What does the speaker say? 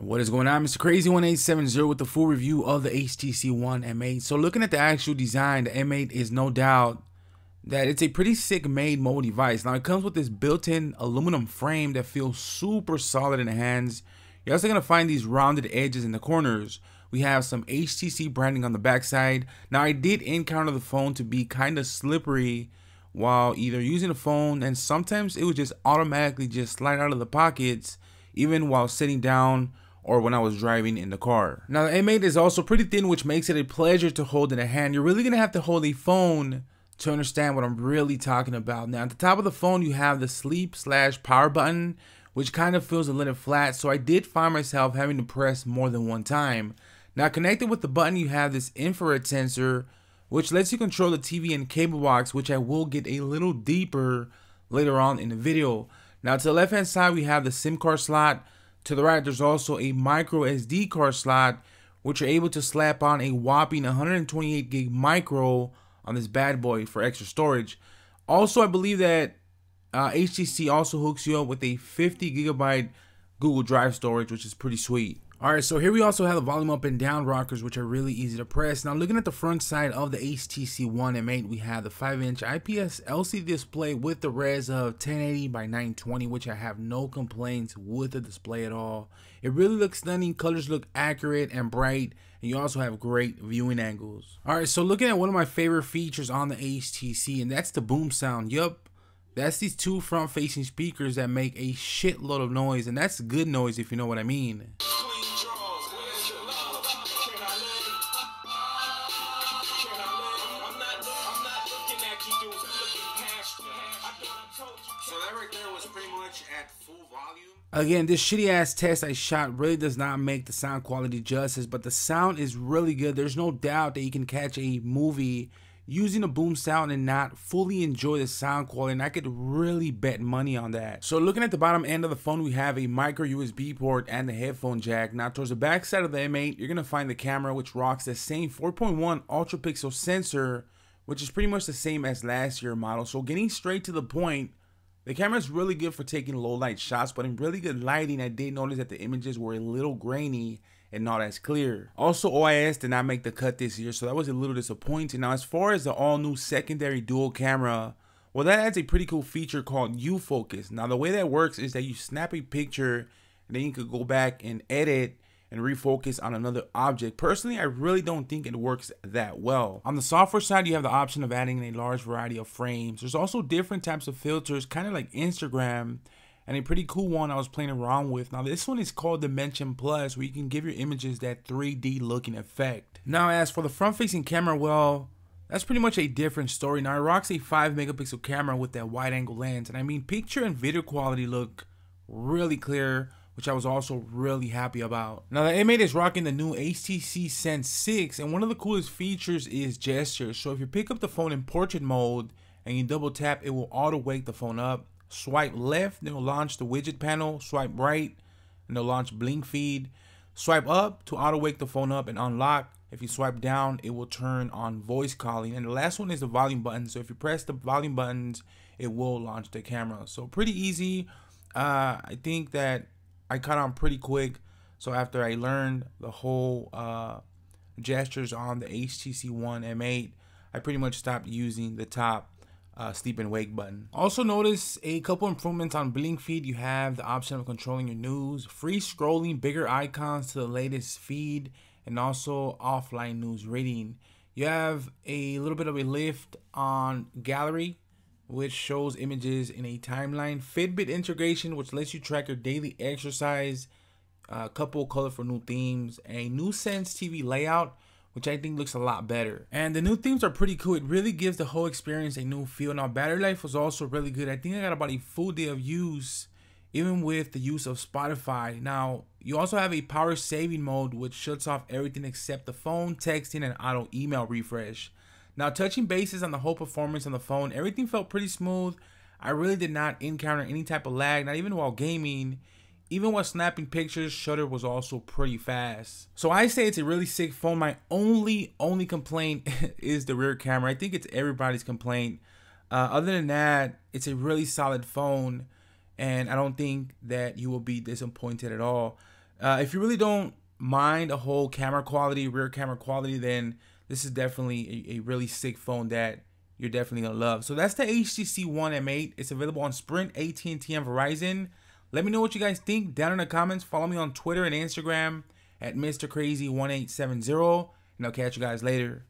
What is going on? Mr. Crazy 1870 with the full review of the HTC One M8. So looking at the actual design, the M8 is no doubt that it's a pretty sick made mobile device. Now it comes with this built-in aluminum frame that feels super solid in the hands. You're also going to find these rounded edges in the corners. We have some HTC branding on the backside. Now I did encounter the phone to be kind of slippery while either using the phone, and sometimes it would just automatically just slide out of the pockets even while sitting down or when I was driving in the car. Now the M8 is also pretty thin, which makes it a pleasure to hold in a hand. You're really gonna have to hold a phone to understand what I'm really talking about. Now at the top of the phone you have the sleep/power button, which kind of feels a little flat, so I did find myself having to press more than one time. Now connected with the button you have this infrared sensor, which lets you control the TV and cable box, which I will get a little deeper later on in the video. Now to the left hand side we have the SIM card slot. To the right there's also a micro SD card slot, which you're able to slap on a whopping 128 gig micro on this bad boy for extra storage. Also I believe that HTC also hooks you up with a 50 gigabyte Google Drive storage, which is pretty sweet. Alright, so here we also have the volume up and down rockers, which are really easy to press. Now looking at the front side of the HTC One M8, we have the 5-inch IPS LCD display with the res of 1080 by 920, which I have no complaints with the display at all. It really looks stunning, colors look accurate and bright, and you also have great viewing angles. Alright, so looking at one of my favorite features on the HTC, and that's the boom sound. Yup, that's these two front facing speakers that make a shitload of noise, and that's good noise if you know what I mean. So that right there was pretty much at full volume. Again, this shitty ass test I shot really does not make the sound quality justice, but the sound is really good. There's no doubt that you can catch a movie using a boom sound and not fully enjoy the sound quality, and I could really bet money on that. So looking at the bottom end of the phone, we have a micro USB port and the headphone jack. Now towards the back side of the M8, you're gonna find the camera, which rocks the same 4.1 ultra pixel sensor, which is pretty much the same as last year's model. So getting straight to the point, the camera is really good for taking low light shots, but in really good lighting, I did notice that the images were a little grainy and not as clear. Also, OIS did not make the cut this year, so that was a little disappointing. Now, as far as the all new secondary dual camera, well, that adds a pretty cool feature called U-Focus. Now, the way that works is that you snap a picture and then you could go back and edit and refocus on another object. Personally, I really don't think it works that well. On the software side, you have the option of adding a large variety of frames. There's also different types of filters, kind of like Instagram, and a pretty cool one I was playing around with. Now this one is called Dimension Plus, where you can give your images that 3D looking effect. Now as for the front facing camera, well, that's pretty much a different story. Now it rocks a 5 megapixel camera with that wide angle lens, and I mean picture and video quality look really clear, which I was also really happy about. Now the M8 is rocking the new HTC Sense 6, and one of the coolest features is gestures. So if you pick up the phone in portrait mode and you double tap, it will auto wake the phone up. Swipe left, then it'll launch the widget panel. Swipe right, and it'll launch blink feed. Swipe up to auto wake the phone up and unlock. If you swipe down, it will turn on voice calling. And the last one is the volume button. So if you press the volume buttons, it will launch the camera. So pretty easy. I think that I caught on pretty quick. So after I learned the whole gestures on the HTC One M8, I pretty much stopped using the top sleep and wake button. Also notice a couple improvements on blink feed. You have the option of controlling your news, free scrolling, bigger icons to the latest feed, and also offline news reading. You have a little bit of a lift on gallery, which shows images in a timeline. Fitbit integration, which lets you track your daily exercise. A couple colorful new themes. A new Sense TV layout, which I think looks a lot better. And the new themes are pretty cool. It really gives the whole experience a new feel. Now battery life was also really good. I think I got about a full day of use, even with the use of Spotify. Now you also have a power saving mode, which shuts off everything except the phone, texting, and auto email refresh. Now touching bases on the whole performance on the phone, everything felt pretty smooth. I really did not encounter any type of lag, not even while gaming. Even while snapping pictures, shutter was also pretty fast. So I say it's a really sick phone. My only complaint is the rear camera. I think it's everybody's complaint. Other than that, it's a really solid phone, and I don't think that you will be disappointed at all. If you really don't mind a whole camera quality, rear camera quality, then this is definitely a really sick phone that you're definitely gonna love. So that's the HTC One M8. It's available on Sprint, AT&T, and Verizon. Let me know what you guys think down in the comments. Follow me on Twitter and Instagram at MrCrazy1870, and I'll catch you guys later.